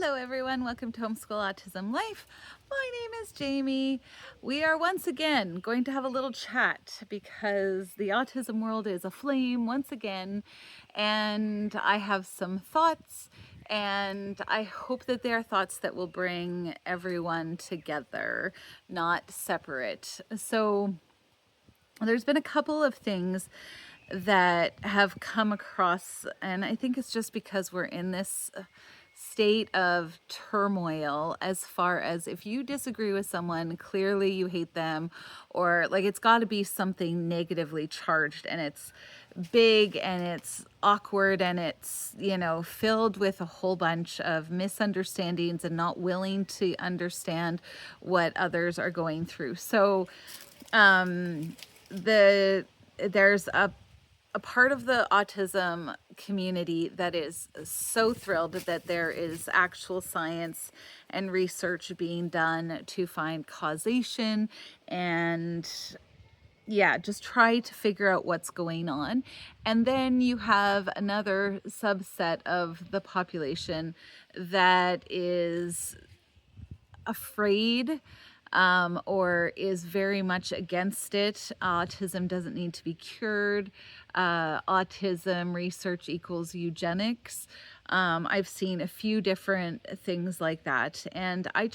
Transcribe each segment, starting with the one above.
Hello everyone, welcome to Homeschool Autism Life. My name is Jamie. We are once again going to have a little chat because the autism world is aflame once again, and I have some thoughts, and I hope that they are thoughts that will bring everyone together, not separate. So there's been a couple of things that have come across, and I think it's just because we're in this state of turmoil as far as if you disagree with someone, clearly you hate them, or like it's got to be something negatively charged, and it's big and it's awkward and it's, filled with a whole bunch of misunderstandings and not willing to understand what others are going through. So there's a part of the autism community that is so thrilled that there is actual science and research being done to find causation and just try to figure out what's going on. And then you have another subset of the population that is afraid or is very much against it. Autism doesn't need to be cured. Autism research equals eugenics. I've seen a few different things like that, and I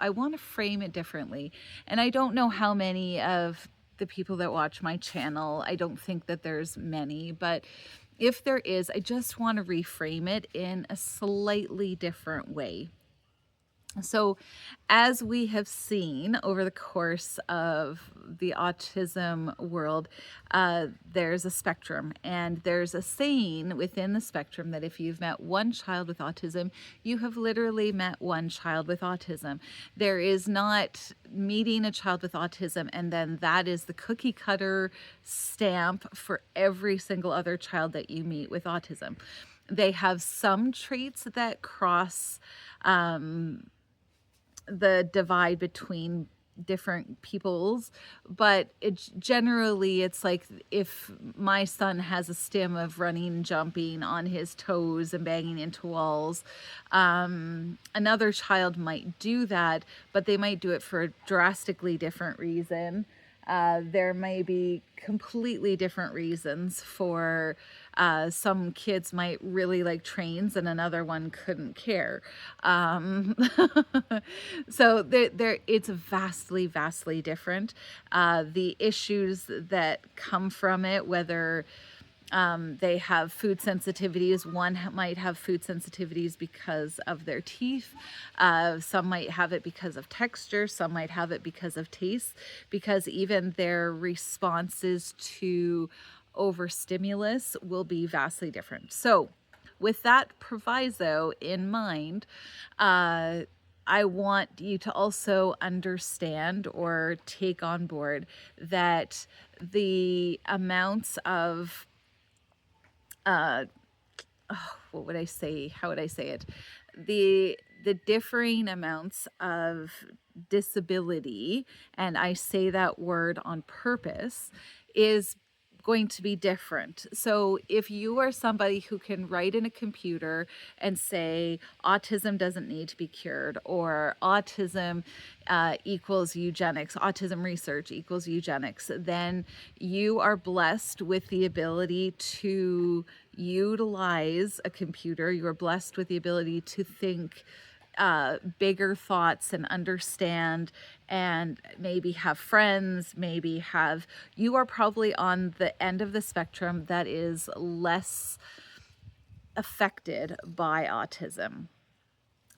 want to frame it differently. And I don't know how many of the people that watch my channel, I don't think that there's many, but if there is, I just want to reframe it in a slightly different way. So, as we have seen over the course of the autism world, there's a spectrum, and there's a saying within the spectrum that if you've met one child with autism, you have literally met one child with autism. There is not meeting a child with autism and then that is the cookie cutter stamp for every single other child that you meet with autism. They have some traits that cross the divide between different peoples, but it's like if my son has a stim of running, jumping on his toes and banging into walls, another child might do that, but they might do it for a drastically different reason. There may be completely different reasons for some kids might really like trains and another one couldn't care. So it's vastly different. The issues that come from it, whether they have food sensitivities. One might have food sensitivities because of their teeth. Some might have it because of texture. Some might have it because of taste, because even their responses to overstimulus will be vastly different. So with that proviso in mind, I want you to also understand or take on board that the amounts of what would I say? How would I say it? The differing amounts of disability, and I say that word on purpose, is going to be different. So if you are somebody who can write in a computer and say autism doesn't need to be cured, or autism equals eugenics, autism research equals eugenics, then you are blessed with the ability to utilize a computer. You are blessed with the ability to think bigger thoughts and understand, and maybe have friends, you are probably on the end of the spectrum that is less affected by autism.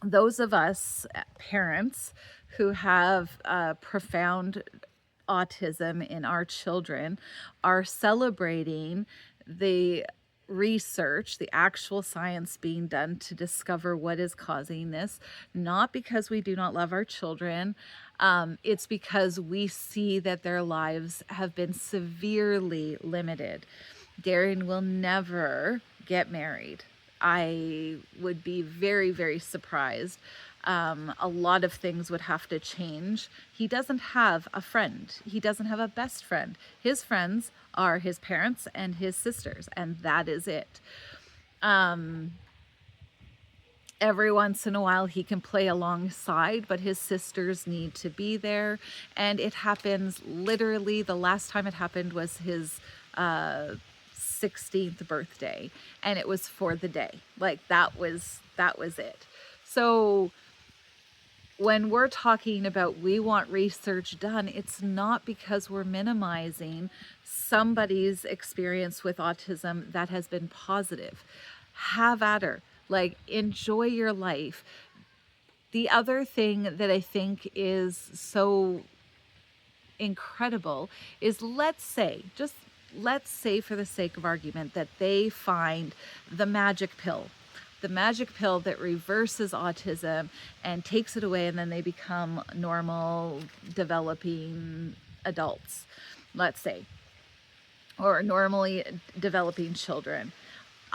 Those of us parents who have profound autism in our children are celebrating the research, the actual science being done to discover what is causing this, not because we do not love our children. It's because we see that their lives have been severely limited. Darren will never get married. I would be very surprised. A lot of things would have to change. He doesn't have a friend. He doesn't have a best friend. His friends are his parents and his sisters, and that is it. Every once in a while he can play alongside, but his sisters need to be there. And it happens literally, the last time it happened was his 16th birthday, and it was for the day. Like that was it. So when we're talking about we want research done, it's not because we're minimizing somebody's experience with autism that has been positive. Have at her. Like, enjoy your life. The other thing that I think is so incredible is, let's say for the sake of argument that they find the magic pill that reverses autism and takes it away, and then they become normal developing adults, let's say, or normally developing children.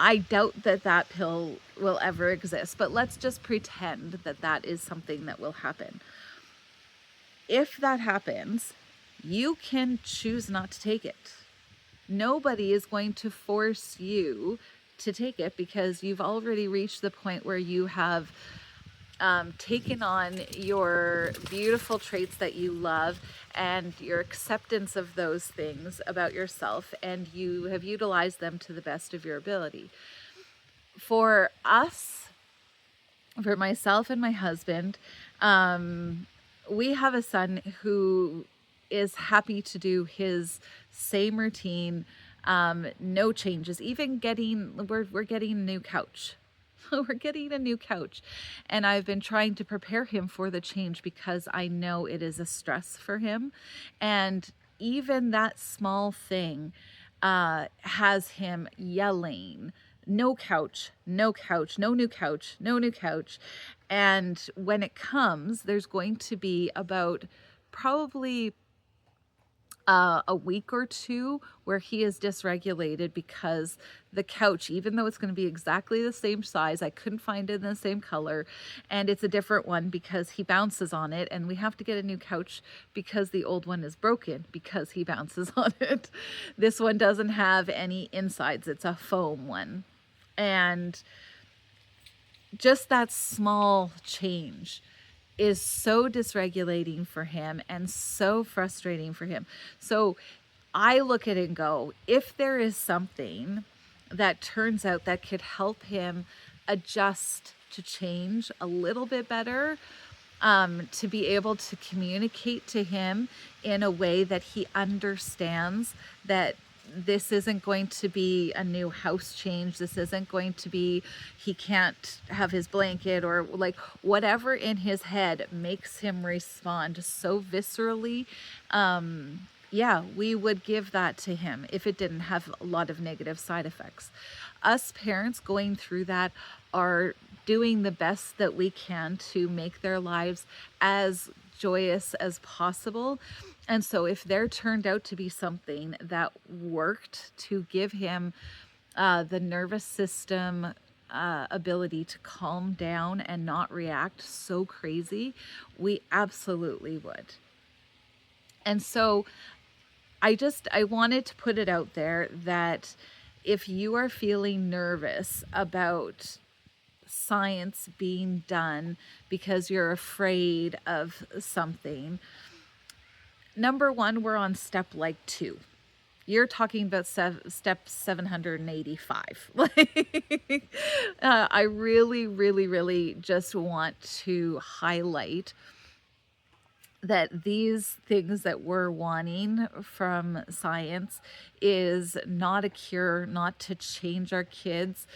I doubt that that pill will ever exist, but let's just pretend that that is something that will happen. If that happens, you can choose not to take it. Nobody is going to force you to take it, because you've already reached the point where you have taken on your beautiful traits that you love and your acceptance of those things about yourself, and you have utilized them to the best of your ability. For us, for myself and my husband, we have a son who is happy to do his same routine, no changes. Even we're getting a new couch. We're getting a new couch, and I've been trying to prepare him for the change because I know it is a stress for him, and even that small thing has him yelling, no couch, no couch, no new couch, no new couch. And when it comes, there's going to be about probably a week or two where he is dysregulated, because the couch, even though it's going to be exactly the same size, I couldn't find it in the same color, and it's a different one because he bounces on it, and we have to get a new couch because the old one is broken because he bounces on it. This one doesn't have any insides, it's a foam one. And just that small change is so dysregulating for him and so frustrating for him. So I look at it and go, if there is something that turns out that could help him adjust to change a little bit better, to be able to communicate to him in a way that he understands that this isn't going to be a new house change. This isn't going to be, he can't have his blanket, or like whatever in his head makes him respond so viscerally. Yeah, we would give that to him if it didn't have a lot of negative side effects. Us parents going through that are doing the best that we can to make their lives as joyous as possible. And so if there turned out to be something that worked to give him the nervous system ability to calm down and not react so crazy, we absolutely would. And so I wanted to put it out there that if you are feeling nervous about science being done because you're afraid of something, number one, we're on step like 2. You're talking about step 785. I really, really, really just want to highlight that these things that we're wanting from science is not a cure, not to change our kids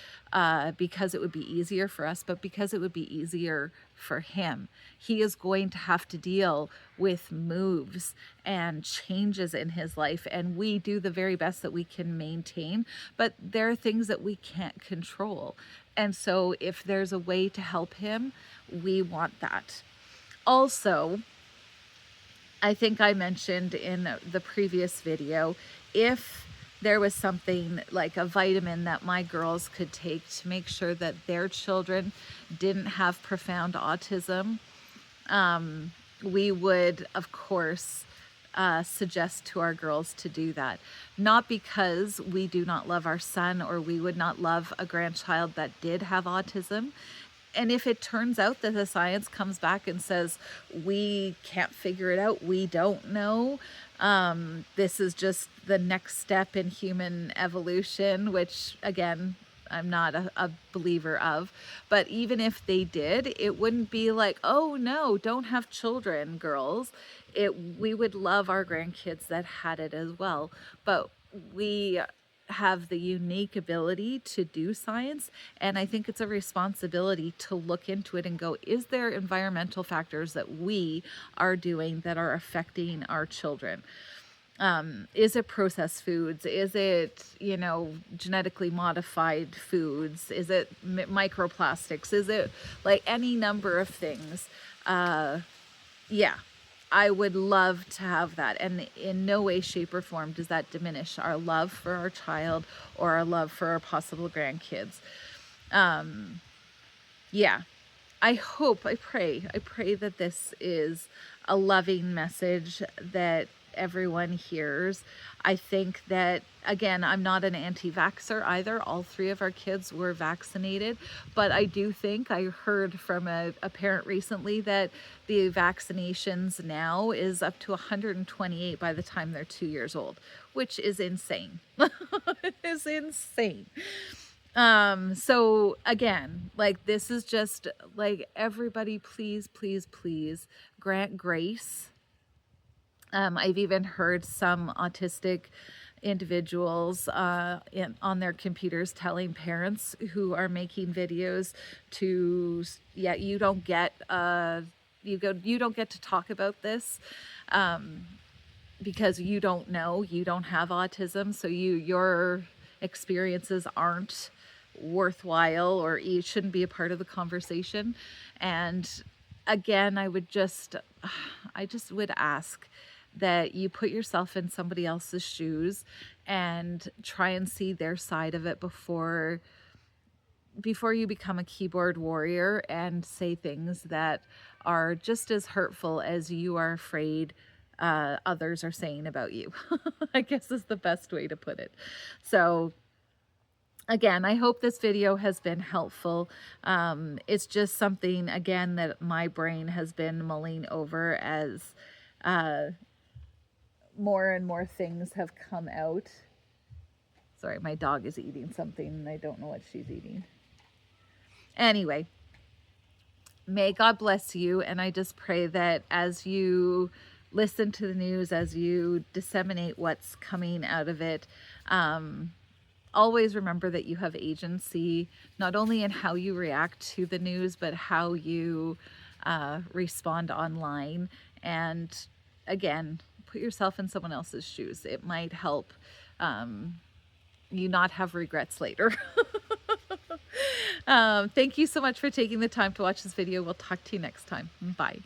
because it would be easier for us, but because it would be easier for him. He is going to have to deal with moves and changes in his life, and we do the very best that we can maintain, but there are things that we can't control. And so if there's a way to help him, we want that. Also, I think I mentioned in the previous video, if there was something like a vitamin that my girls could take to make sure that their children didn't have profound autism, we would, of course, suggest to our girls to do that. Not because we do not love our son or we would not love a grandchild that did have autism. and if it turns out that the science comes back and says we can't figure it out, we don't know, this is just the next step in human evolution, which again, I'm not a believer of. But even if they did, it wouldn't be like, oh no, don't have children, girls. We would love our grandkids that had it as well. But we have the unique ability to do science, and I think it's a responsibility to look into it and go, is there environmental factors that we are doing that are affecting our children? Is it processed foods? Is it, genetically modified foods? Is it microplastics? Is it like any number of things? Yeah, I would love to have that. And in no way, shape, or form does that diminish our love for our child or our love for our possible grandkids. Yeah, I pray that this is a loving message that everyone hears. I think that, again, I'm not an anti-vaxxer either. All three of our kids were vaccinated, but I do think I heard from a parent recently that the vaccinations now is up to 128 by the time they're 2 years old, which is insane. It is insane. So again, like, this is just like, everybody, please, please, please grant grace. I've even heard some autistic individuals on their computers telling parents who are making videos to, yeah, you don't get you don't get to talk about this because you don't know, you don't have autism, so your experiences aren't worthwhile, or you shouldn't be a part of the conversation. And again, I just would ask that you put yourself in somebody else's shoes and try and see their side of it before you become a keyboard warrior and say things that are just as hurtful as you are afraid others are saying about you. I guess is the best way to put it. So again, I hope this video has been helpful. It's just something, again, that my brain has been mulling over as more and more things have come out. Sorry, my dog is eating something and I don't know what she's eating. Anyway, may God bless you, and I just pray that as you listen to the news, as you disseminate what's coming out of it, always remember that you have agency, not only in how you react to the news, but how you respond online. And again, put yourself in someone else's shoes. It might help you not have regrets later. Thank you so much for taking the time to watch this video. We'll talk to you next time. Bye.